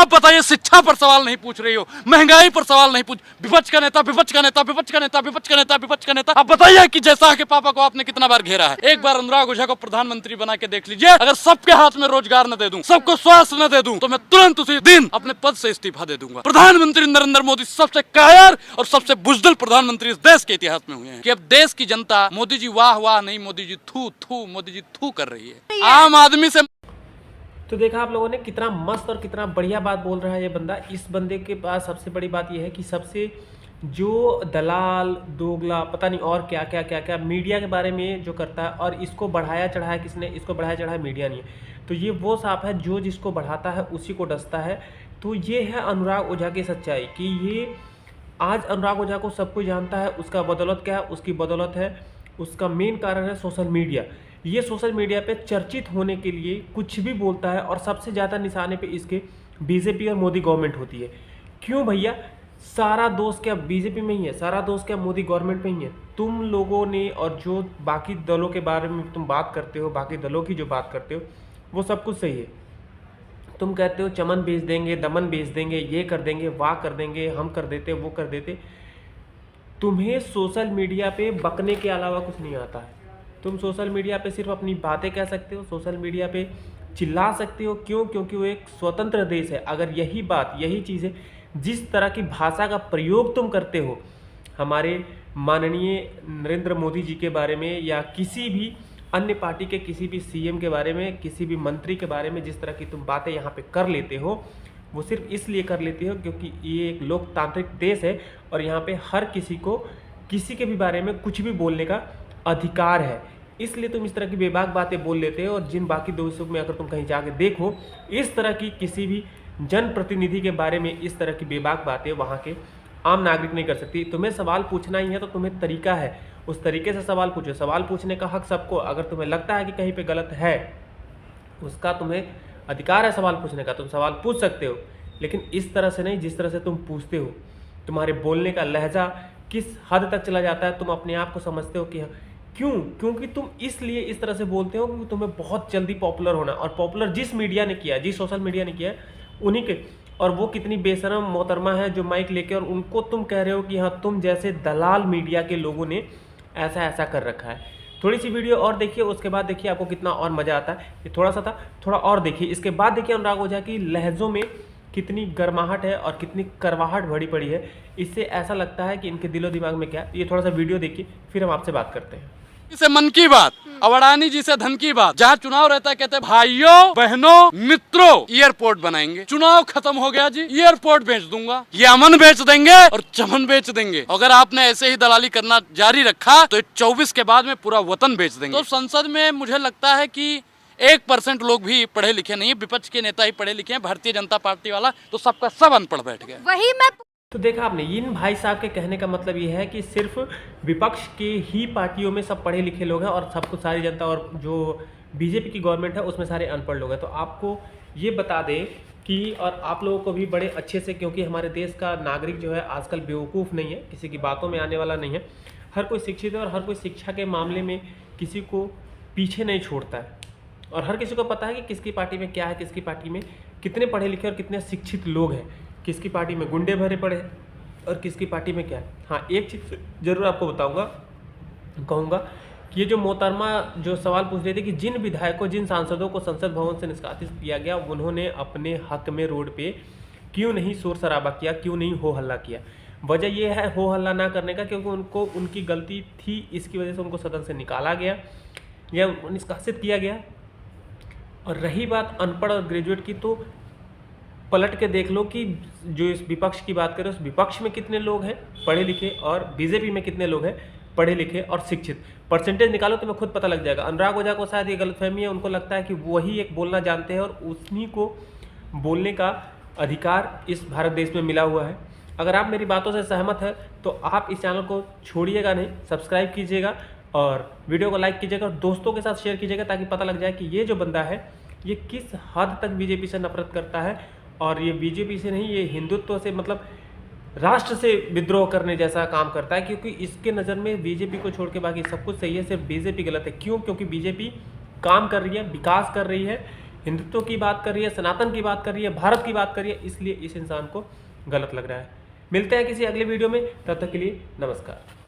अब बताइए, शिक्षा पर सवाल नहीं पूछ रही हो, महंगाई पर सवाल नहीं पूछ, विपक्ष का नेता विपक्ष का नेता विपक्ष का नेता विपक्ष का नेता विपक्ष का नेता। अब बताइए कि जैसा के पापा को आपने कितना बार घेरा है। एक बार अनुराग ओझा को प्रधानमंत्री बना के देख लीजिए, अगर सबके हाथ में रोजगार न दे दूं, सबको स्वास्थ्य न दे दूं, तो मैं तुरंत उसी दिन अपने पद से इस्तीफा दे दूंगा। प्रधानमंत्री नरेंद्र मोदी सबसे कायर और सबसे बुजदिल प्रधानमंत्री इस देश के इतिहास में हुए हैं कि अब देश की जनता मोदी जी वाह वाह नहीं, मोदी जी थू थू, मोदी जी थू कर रही है। आम आदमी से तो देखा आप लोगों ने कितना मस्त और कितना बढ़िया बात बोल रहा है ये बंदा। इस बंदे के पास सबसे बड़ी बात ये है कि सबसे जो दलाल दोगला पता नहीं और क्या क्या क्या क्या मीडिया के बारे में जो करता है, और इसको बढ़ाया चढ़ाया किसने, इसको बढ़ाया चढ़ाया मीडिया नहीं है। तो ये वो सांप है जो जिसको बढ़ाता है उसी को डसता है। तो ये है अनुराग ओझा की सच्चाई कि ये आज अनुराग ओझा को सब कोई जानता है। उसका बदौलत क्या है? उसकी बदौलत है, उसका मेन कारण है सोशल मीडिया। ये सोशल मीडिया पे चर्चित होने के लिए कुछ भी बोलता है, और सबसे ज़्यादा निशाने पे इसके बीजेपी और मोदी गवर्नमेंट होती है। क्यों भैया? सारा दोष क्या बीजेपी में ही है? सारा दोष क्या मोदी गवर्नमेंट में ही है? तुम लोगों ने, और जो बाकी दलों के बारे में तुम बात करते हो, बाकी दलों की जो बात करते हो, वो सब कुछ सही है। तुम कहते हो चमन बेच देंगे, दमन बेच देंगे, ये कर देंगे, वाह कर देंगे, हम कर देते, वो कर देते। तुम्हें सोशल मीडिया पे बकने के अलावा कुछ नहीं आता है। तुम सोशल मीडिया पे सिर्फ अपनी बातें कह सकते हो, सोशल मीडिया पे चिल्ला सकते हो। क्यों? क्योंकि वो एक स्वतंत्र देश है। अगर यही बात, यही चीज़ें, जिस तरह की भाषा का प्रयोग तुम करते हो हमारे माननीय नरेंद्र मोदी जी के बारे में, या किसी भी अन्य पार्टी के किसी भी सीएम के बारे में, किसी भी मंत्री के बारे में, जिस तरह की तुम बातें यहाँ पे कर लेते हो, वो सिर्फ इसलिए कर लेते हो क्योंकि ये एक लोकतांत्रिक देश है और यहाँ पे हर किसी को किसी के भी बारे में कुछ भी बोलने का अधिकार है। इसलिए तुम इस तरह की बेबाक बातें बोल लेते हो। और जिन बाकी देशों में अगर तुम कहीं जाके देखो, इस तरह की किसी भी जनप्रतिनिधि के बारे में इस तरह की बेबाक बातें वहाँ के आम नागरिक नहीं कर सकती। तुम्हें सवाल पूछना ही है तो तुम्हें तरीका है, उस तरीके से सवाल पूछो। सवाल पूछने का हक सबको। अगर तुम्हें लगता है कि कहीं पे गलत है, उसका तुम्हें अधिकार है सवाल पूछने का, तुम सवाल पूछ सकते हो, लेकिन इस तरह से नहीं जिस तरह से तुम पूछते हो। तुम्हारे बोलने का लहजा किस हद तक चला जाता है, तुम अपने आप को समझते हो कि हाँ, क्यों? क्योंकि तुम इसलिए इस तरह से बोलते हो क्योंकि तुम्हें बहुत जल्दी पॉपुलर होना, और पॉपुलर जिस मीडिया ने किया, जिस सोशल मीडिया ने किया, उन्हीं के। और वो कितनी बेशरम मोहतरमा है जो माइक लेके, और उनको तुम कह रहे हो कि हाँ तुम जैसे दलाल मीडिया के लोगों ने ऐसा ऐसा कर रखा है। थोड़ी सी वीडियो और देखिए, उसके बाद देखिए आपको कितना और मज़ा आता है। ये थोड़ा सा था, थोड़ा और देखिए। इसके बाद देखिए अनुराग ओझा की लहजों में कितनी गर्माहट है और कितनी करवाहट भरी पड़ी है। इससे ऐसा लगता है कि इनके दिलो दिमाग में क्या है। ये थोड़ा सा वीडियो देखिए, फिर हम आपसे बात करते हैं। से मन की बात, अडानी जी से धन की बात। जहाँ चुनाव रहता है कहते हैं भाइयों बहनों मित्रों एयरपोर्ट बनाएंगे। चुनाव खत्म हो गया जी, एयरपोर्ट बेच दूंगा, ये अमन बेच देंगे और चमन बेच देंगे। अगर आपने ऐसे ही दलाली करना जारी रखा तो 24 के बाद में पूरा वतन बेच देंगे। तो संसद में मुझे लगता है कि 1% लोग भी पढ़े लिखे नहीं है। विपक्ष के नेता ही पढ़े लिखे हैं, भारतीय जनता पार्टी वाला तो सबका सब अनपढ़ बैठ गया। वही मैं तो देखा आपने, इन भाई साहब के कहने का मतलब ये है कि सिर्फ विपक्ष के ही पार्टियों में सब पढ़े लिखे लोग हैं और सब कुछ सारी जनता, और जो बीजेपी की गवर्नमेंट है उसमें सारे अनपढ़ लोग हैं। तो आपको ये बता दें कि, और आप लोगों को भी बड़े अच्छे से, क्योंकि हमारे देश का नागरिक जो है आजकल बेवकूफ़ नहीं है, किसी की बातों में आने वाला नहीं है। हर कोई शिक्षित है और हर कोई शिक्षा के मामले में किसी को पीछे नहीं छोड़ता है, और हर किसी को पता है कि किसकी पार्टी में क्या है, किसकी पार्टी में कितने पढ़े लिखे और कितने शिक्षित लोग हैं, किसकी पार्टी में गुंडे भरे पड़े हैं और किसकी पार्टी में क्या है। हाँ, एक चीज़ जरूर आपको कहूँगा कि ये जो मोहतरमा जो सवाल पूछ रहे थे कि जिन विधायकों, जिन सांसदों को संसद भवन से निष्कासित किया गया, उन्होंने अपने हक में रोड पे क्यों नहीं शोर शराबा किया, क्यों नहीं हो हल्ला किया। वजह यह है हो हल्ला ना करने का, क्योंकि उनको उनकी गलती थी, इसकी वजह से उनको सदन से निकाला गया या निष्कासित किया गया। और रही बात अनपढ़ और ग्रेजुएट की, तो पलट के देख लो कि जो इस विपक्ष की बात करें, उस विपक्ष में कितने लोग हैं पढ़े लिखे, और बीजेपी में कितने लोग हैं पढ़े लिखे और शिक्षित। परसेंटेज निकालो तो मैं खुद पता लग जाएगा। अनुराग ओझा को शायद ये गलतफहमी है, उनको लगता है कि वही एक बोलना जानते हैं और उन्हीं को बोलने का अधिकार इस भारत देश में मिला हुआ है। अगर आप मेरी बातों से सहमत हैं तो आप इस चैनल को छोड़िएगा नहीं, सब्सक्राइब कीजिएगा और वीडियो को लाइक कीजिएगा और दोस्तों के साथ शेयर कीजिएगा, ताकि पता लग जाए कि ये जो बंदा है ये किस हद तक बीजेपी से नफरत करता है। और ये बीजेपी से नहीं, ये हिंदुत्व से, मतलब राष्ट्र से विद्रोह करने जैसा काम करता है, क्योंकि इसके नज़र में बीजेपी को छोड़ के बाकी सब कुछ सही है, सिर्फ बीजेपी गलत है। क्यों? क्योंकि बीजेपी काम कर रही है, विकास कर रही है, हिंदुत्व की बात कर रही है, सनातन की बात कर रही है, भारत की बात कर रही है, इसलिए इस इंसान को गलत लग रहा है। मिलते हैं किसी अगले वीडियो में, तब तक के लिए नमस्कार।